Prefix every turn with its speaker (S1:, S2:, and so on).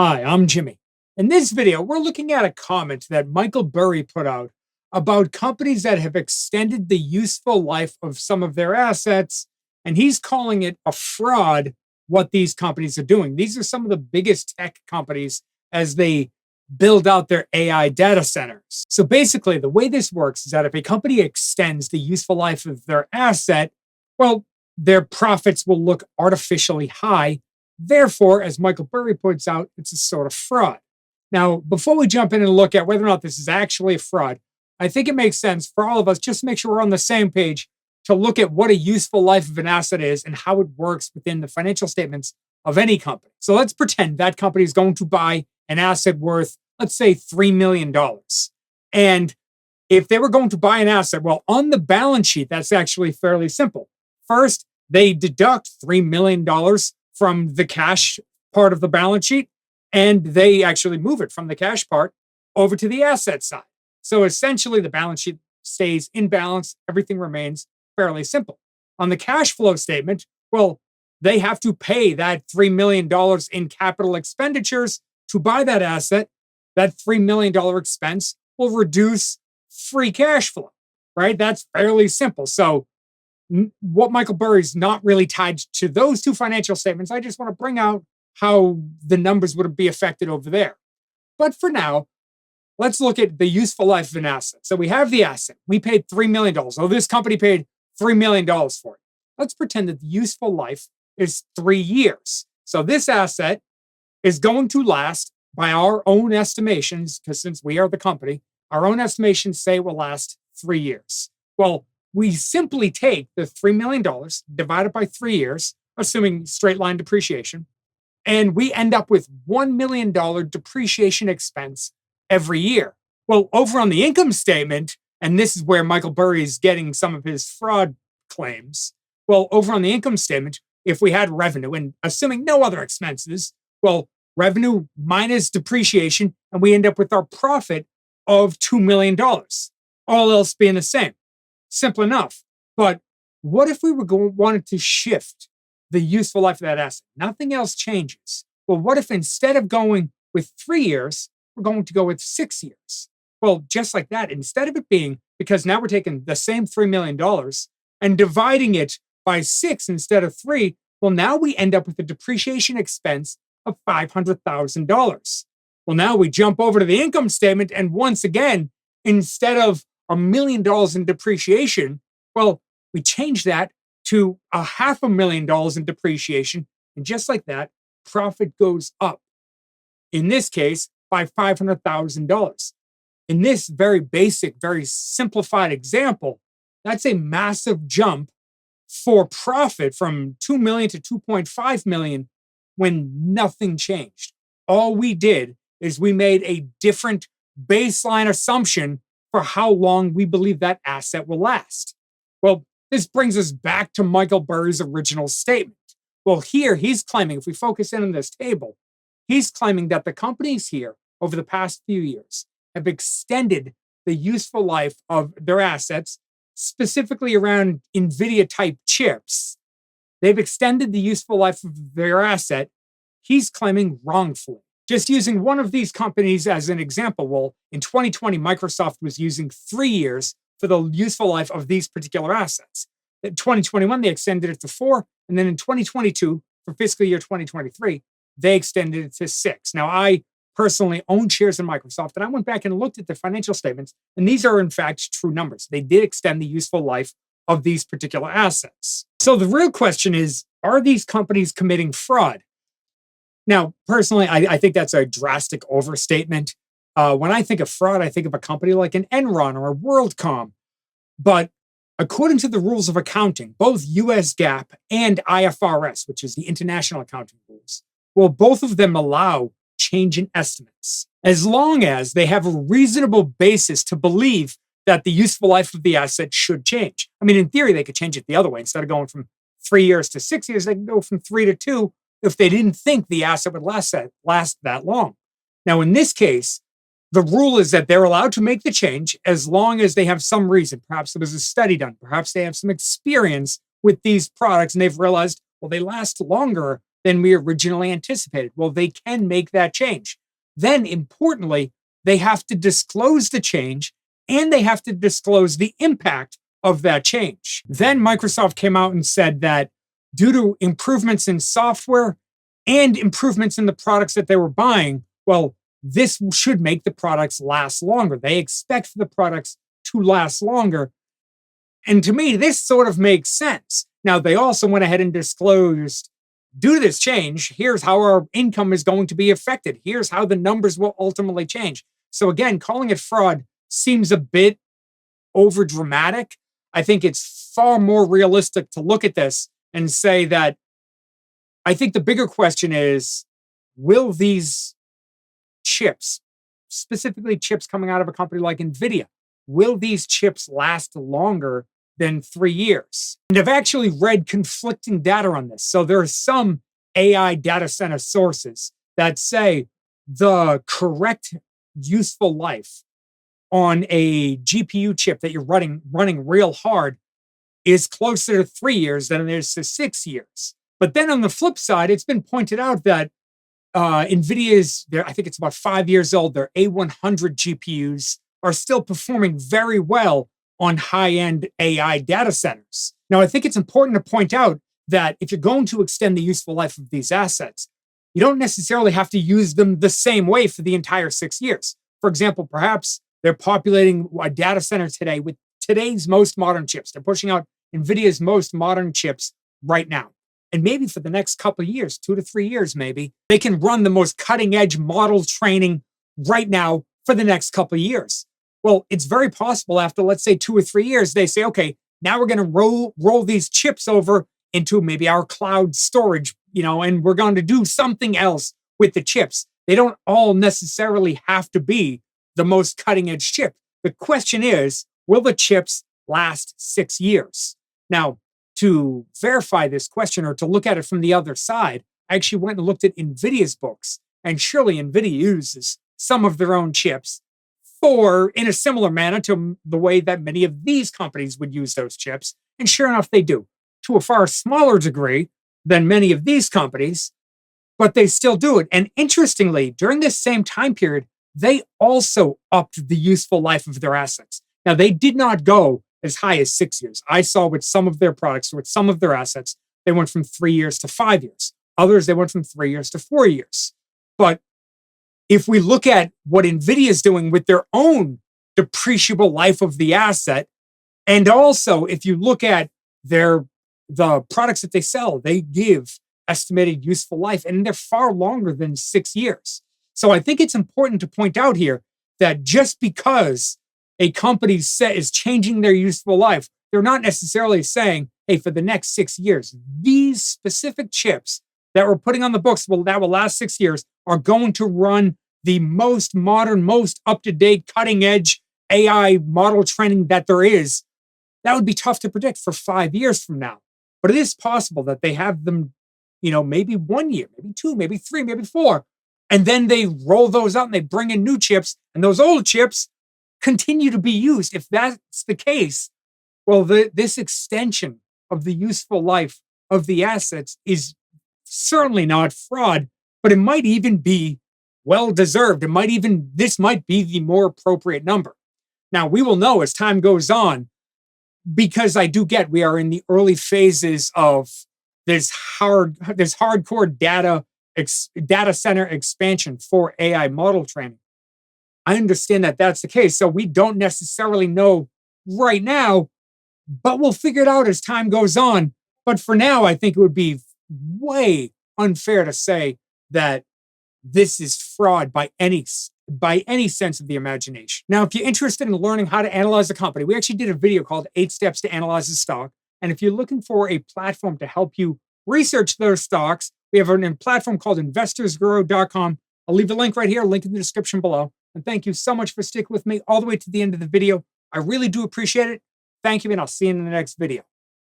S1: Hi, I'm Jimmy. In this video, we're looking at a comment that Michael Burry put out about companies that have extended the useful life of some of their assets, and he's calling it a fraud what these companies are doing. These are some of the biggest tech companies as they build out their AI data centers. So basically, the way this works is that if a company extends the useful life of their asset, well, their profits will look artificially high. Therefore, as Michael Burry points out, it's a sort of fraud. Now, before we jump in and look at whether or not this is actually a fraud, I think it makes sense for all of us just to make sure we're on the same page to look at what a useful life of an asset is and how it works within the financial statements of any company. So let's pretend that company is going to buy an asset worth, let's say, $3 million. And if they were going to buy an asset, well, on the balance sheet, that's actually fairly simple. First, they deduct $3 million from the cash part of the balance sheet, and they actually move it from the cash part over to the asset side. So essentially, the balance sheet stays in balance. Everything remains fairly simple. On the cash flow statement, well, they have to pay that $3 million in capital expenditures to buy that asset. That $3 million expense will reduce free cash flow, right? That's fairly simple. So what Michael Burry is not really tied to those two financial statements. I just want to bring out how the numbers would be affected over there. But for now, let's look at the useful life of an asset. So we have the asset. We paid $3 million. Oh, this company paid $3 million for it. Let's pretend that the useful life is 3 years. So this asset is going to last, by our own estimations, because since we are the company, our own estimations say it will last 3 years. Well, we simply take the $3 million, divide it by 3 years, assuming straight line depreciation, and we end up with $1 million depreciation expense every year. Well, over on the income statement, and this is where Michael Burry is getting some of his fraud claims. Well, over on the income statement, if we had revenue and assuming no other expenses, well, revenue minus depreciation, and we end up with our profit of $2 million, all else being the same. Simple enough. But what if we wanted to shift the useful life of that asset? Nothing else changes. Well, what if instead of going with 3 years, we're going to go with 6 years? Well, just like that, instead of it being, because now we're taking the same $3 million and dividing it by 6 instead of 3, well, now we end up with a depreciation expense of $500,000. Well, now we jump over to the income statement, and once again, instead of $1 million in depreciation, well, we change that to $500,000 in depreciation. And just like that, profit goes up. In this case, by $500,000. In this very basic, very simplified example, that's a massive jump for profit from 2 million to 2.5 million when nothing changed. All we did is we made a different baseline assumption for how long we believe that asset will last. Well, this brings us back to Michael Burry's original statement. Well, here he's claiming, if we focus in on this table, he's claiming that the companies here over the past few years have extended the useful life of their assets, specifically around NVIDIA type chips. They've extended the useful life of their asset, he's claiming wrongfully. Just using one of these companies as an example, well, in 2020, Microsoft was using 3 years for the useful life of these particular assets. In 2021, they extended it to 4. And then in 2022, for fiscal year 2023, they extended it to 6. Now, I personally own shares in Microsoft, and I went back and looked at the financial statements, and these are, in fact, true numbers. They did extend the useful life of these particular assets. So the real question is, are these companies committing fraud? Now, personally, I think that's a drastic overstatement. When I think of fraud, I think of a company like an Enron or a WorldCom. But according to the rules of accounting, both US GAAP and IFRS, which is the International Accounting Rules, well, both of them allow change in estimates, as long as they have a reasonable basis to believe that the useful life of the asset should change. I mean, in theory, they could change it the other way. Instead of going from 3 years to 6 years, they can go from 3 to 2 if they didn't think the asset would last that long. Now, in this case, the rule is that they're allowed to make the change as long as they have some reason. Perhaps there was a study done. Perhaps they have some experience with these products and they've realized, well, they last longer than we originally anticipated. Well, they can make that change. Then, importantly, they have to disclose the change and they have to disclose the impact of that change. Then Microsoft came out and said that due to improvements in software and improvements in the products that they were buying, well, this should make the products last longer. They expect for the products to last longer. And to me, this sort of makes sense. Now, they also went ahead and disclosed, due to this change, here's how our income is going to be affected. Here's how the numbers will ultimately change. So again, calling it fraud seems a bit over dramatic. I think it's far more realistic to look at this and say that I think the bigger question is, will these chips, specifically chips coming out of a company like NVIDIA, will these chips last longer than 3 years? And I've actually read conflicting data on this. So there are some AI data center sources that say the correct useful life on a GPU chip that you're running real hard is closer to 3 years than it is to 6 years. But then on the flip side, it's been pointed out that NVIDIA's, I think it's about 5 years old, their A100 GPUs are still performing very well on high-end AI data centers. Now, I think it's important to point out that if you're going to extend the useful life of these assets, you don't necessarily have to use them the same way for the entire 6 years. For example, perhaps they're populating a data center today with today's most modern chips. They're pushing out NVIDIA's most modern chips right now. And maybe for the next couple of years, 2 to 3 years, maybe, they can run the most cutting edge model training right now for the next couple of years. Well, it's very possible after, let's say, 2 or 3 years, they say, okay, now we're going to roll these chips over into maybe our cloud storage, and we're going to do something else with the chips. They don't all necessarily have to be the most cutting edge chip. The question is, will the chips last 6 years? Now, to verify this question or to look at it from the other side, I actually went and looked at NVIDIA's books. And surely NVIDIA uses some of their own chips in a similar manner to the way that many of these companies would use those chips. And sure enough, they do, to a far smaller degree than many of these companies, but they still do it. And interestingly, during this same time period, they also upped the useful life of their assets. Now, they did not go as high as 6 years. I saw with some of their products, with some of their assets, they went from 3 years to 5 years. Others, they went from 3 years to 4 years. But if we look at what NVIDIA is doing with their own depreciable life of the asset, and also if you look at the products that they sell, they give estimated useful life, and they're far longer than 6 years. So I think it's important to point out here that just because a company is changing their useful life, they're not necessarily saying, hey, for the next 6 years, these specific chips that we're putting on the books that will last 6 years are going to run the most modern, most up-to-date, cutting-edge AI model training that there is. That would be tough to predict for 5 years from now. But it is possible that they have them, maybe 1 year, maybe 2, maybe 3, maybe 4. And then they roll those out and they bring in new chips, and those old chips continue to be used. If that's the case, well, this extension of the useful life of the assets is certainly not fraud, but it might even be well deserved. This might be the more appropriate number. Now, we will know as time goes on, because we are in the early phases of this hardcore data center expansion for AI model training. I understand that that's the case. So we don't necessarily know right now, but we'll figure it out as time goes on. But for now, I think it would be way unfair to say that this is fraud by any sense of the imagination. Now, if you're interested in learning how to analyze a company, we actually did a video called 8 Steps to Analyze a Stock. And if you're looking for a platform to help you research those stocks, we have a platform called investorsguru.com. I'll leave the link right here, link in the description below. And thank you so much for sticking with me all the way to the end of the video. I really do appreciate it. Thank you, and I'll see you in the next video.